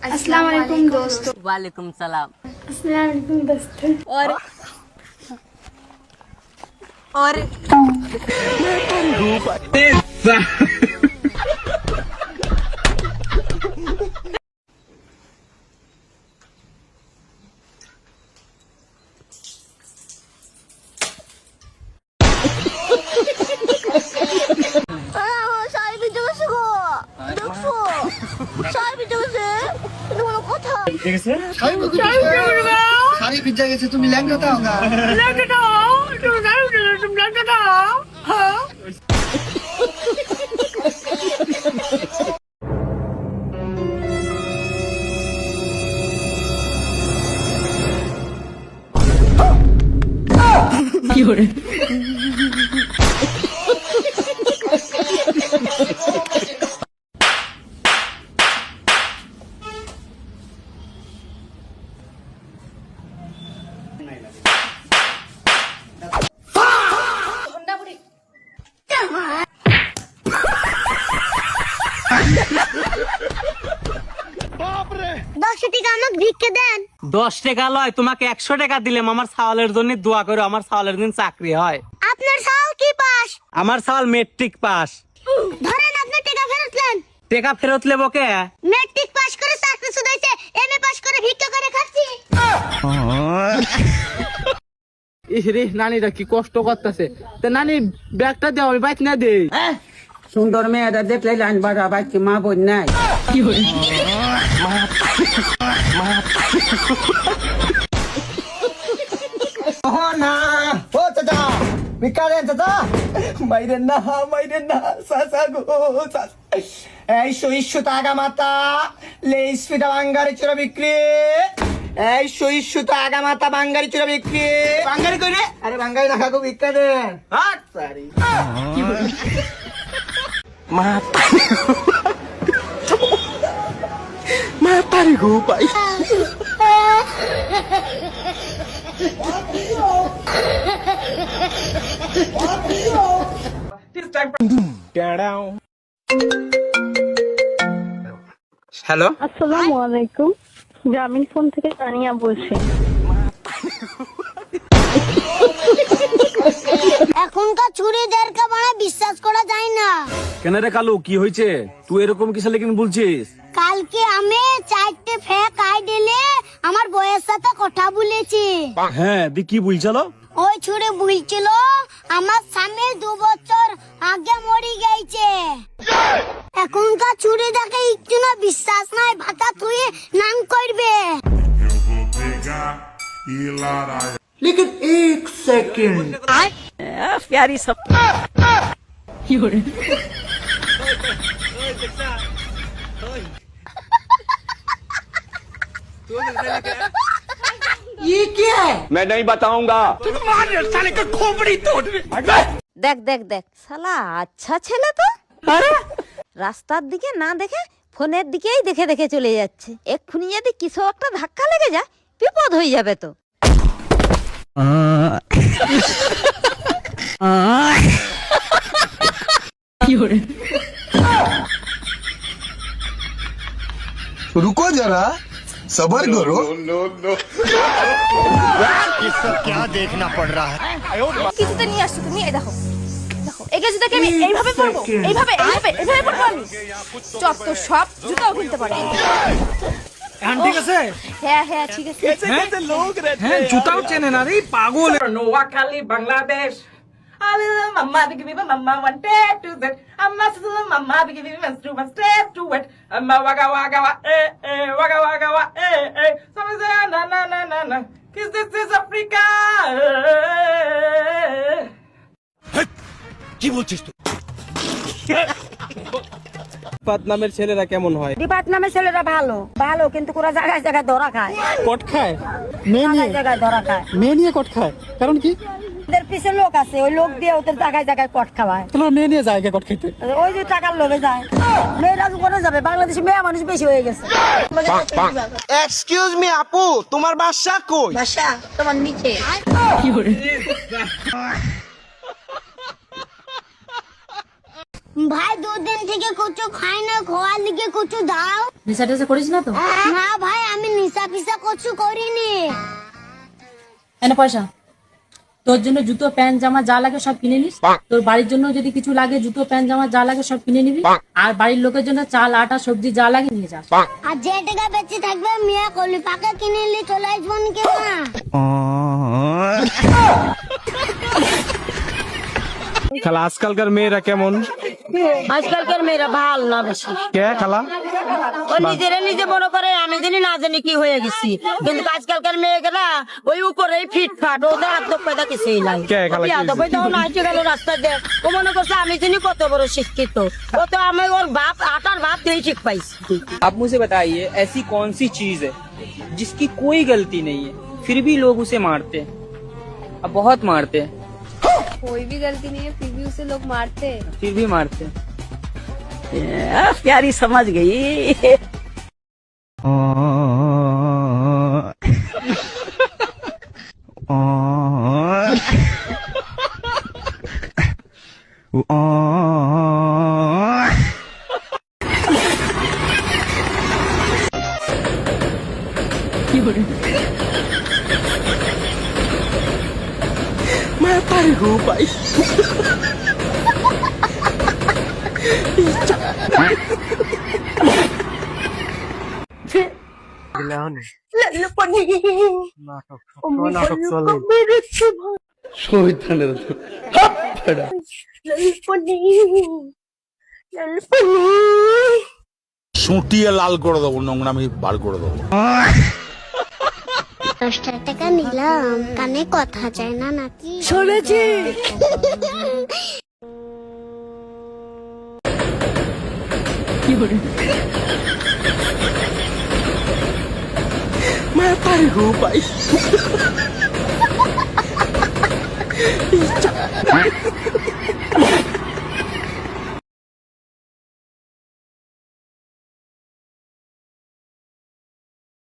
अस्सलाम वालेकुम दोस्तों। वालेकुम सलाम। अस्सलाम वालेकुम दोस्तों। और শাড়ি ভিজা গেছে, তুমি ল্যাংটা দাও না। ভিক্ষে দেন। 10 টাকা লয়, তোমাকে 100 টাকা দিলাম। আমার সাওয়ালের জন্য দোয়া করো, আমার সাওয়ালের দিন চাকরি হয়। আপনার সাল কি পাস? আমার সাওয়াল মেট্রিক পাস। ধরেন আপনার টাকা ফেরত নেন। টাকা ফেরত লেবো কে? মেট্রিক পাস করে চাকরি শুধাইছে, এমএ পাস করে ভিক্ষা করে খাচ্ছি। ইরে নানিরা কি কষ্ট করতেছে। তা নানি ব্যাগটা দাও, আমি বাইক না দেই। সুন্দর মেয়েরা দেখলে লাইন বাড়া বাইকে মা বোন নাই। না ও চাচা, ভিক্ষারেন চাচা, মাইরেন না, মাইরেন না চাচা গো। এই সহিষ্ণু টাকা মাতা লেস ফিটা বাঙ্গারি চোরা বিক্রি। এই সহিষ্ণু টাকা মাতা বাঙ্গারি চোরা বিক্রি। বাঙ্গারি করে, আরে বাঙ্গারি না কাকু, ভিক্ষা দেন। হাট সারি মাতারি গো ভাই। হ্যালো, আসসালামু আলাইকুম। গ্রামীণ ফোন থেকে তানিয়া বলছি। এখনকার চুরিদেরকে মানে বিশ্বাস করা যায় না। কেন রে কালু, কি হয়েছে? তুই এরকম কিসে লেকিন বলছিস? কালকে আমি 4টে ফেক আইডিলে আমার বউয়ের সাথে কথা বলেছি। হ্যাঁ, দি কি বলছিল? ওই ছুরি বলছিল আমার স্বামী 2 বছর আগে মরে গেছে। এখনকার চুরি দেখে একটু না বিশ্বাস নাই, ভাতা তুই নাম করবে। लेकिन एक सेकंड प्यारी सब ये क्या है? मैं नहीं बताऊंगा। দেখ দেখ দেখ, শালা আচ্ছা ছেলে তো। রাস্তার দিকে না দেখে ফোনের দিকেই দেখে দেখে চলে যাচ্ছে। এক্ষুনি যদি কিছু একটা ধাক্কা লেগে যায়, বিপদ হয়ে যাবে তো। रुको जरा, सबर करो। क्या देखना पड़ रहा है? কিছুতে নিয়ে আসছো তুমি। এই দেখো দেখো, এই জুতাকে আমি এইভাবে পরবো, এইভাবে এইভাবে এইভাবে পরবো আমি। যত সব জুতাও কিনতে পারে। ঠিক আছে। হ্যাঁ হ্যাঁ ঠিক আছে। হ্যাঁ, জুতাও চেনে না রে পাগল। Noakhali Bangladesh. Mama, give me mama one day to that. I'm not mama, give me one to one step to it. Waga waga wa waga waga wa Some say na na na na na. Cause this is Africa. কি বলছিস তুই? পাত নামের ছেলেরা কেমন হয়? Depart নামে ছেলেরা ভালো ভালো, কিন্তু ওরা জায়গায় জায়গায় ধরা খায়। কট খায়? জায়গায় জায়গায় ধরা খায়। মেয়ে নিয়ে কট খায়, কারণ কি? ওদের পিছে লোক আছে, ওই লোক দিয়ে ওদের জায়গায় জায়গায় কট খাওয়ায়। তাহলে মেয়ে নিয়ে যায় কট খেতে। ওই যে টাকার লোভে যায়। মেয়েরা কোনে যাবে? বাংলাদেশে মেয়ে মানুষ বেশি হয়ে গেছে। এক্সকিউজ মি আপু, তোমার বাসা কই? বাসা তোমার নিচে। ভাই 2 দিন থেকে কিছু খাই না, খাওয়ার লিগে কিছু দাও। নেশা টেশা করিস না তো? না ভাই, আমি নিশা পিসা কিছু করিনি। এনে পয়সা, তোর জন্য জুতো প্যান্ট জামা যা লাগে সব কিনে নিস। তোর বাড়ির জন্য যদি কিছু লাগে, জুতো প্যান্ট জামা যা লাগে সব কিনে নিবি। আর বাড়ির লোকের জন্য চাল আটা সবজি যা লাগে নিয়ে যাস। আর যে টাকা বেঁচে থাকবে মিয়া কলি পাকা কিনে নিলে চলে আসবো নাকি না? খালা আজকালকার মেয়েরা কেমন? আজকালকার মেয়েরা ভালো না বেশি। কে খালা? ও নিজেরা নিজে মনে করে আমি জানি না জানি কি হয়ে গেছি, কিন্তু আজকালকার মেয়েরা ওই উপরেই ফিটফাট, ওদের হাত পয়দা কিছুই নাই। কে খালা কি হয়েছে? নাইটে গেল রাস্তা দিয়ে, ও মনে করছে আমি জানি কত বড় শিক্ষিত। ও তো আমি ওর বাপ আটার ভাত দিয়ে ঠিক পাইছি। आप मुझे बताइए ऐसी कौन सी चीज है जिसकी कोई गलती नहीं है फिर भी लोग उसे मारते हैं? अब बहुत मारते हैं, कोई भी गलती नहीं है फिर भी उसे लोग मारते हैं। फिर भी मारते हैं। प्यारी समझ गई। मैं पाई हूँ भाई। সুটিয়ে লাল করে দেবো, নোংরামি বার করে দেবো। 10 টাকা নিলাম, কানে কথা চাই না নাকি? শুনেছি। मैं पाई हूँ भाई।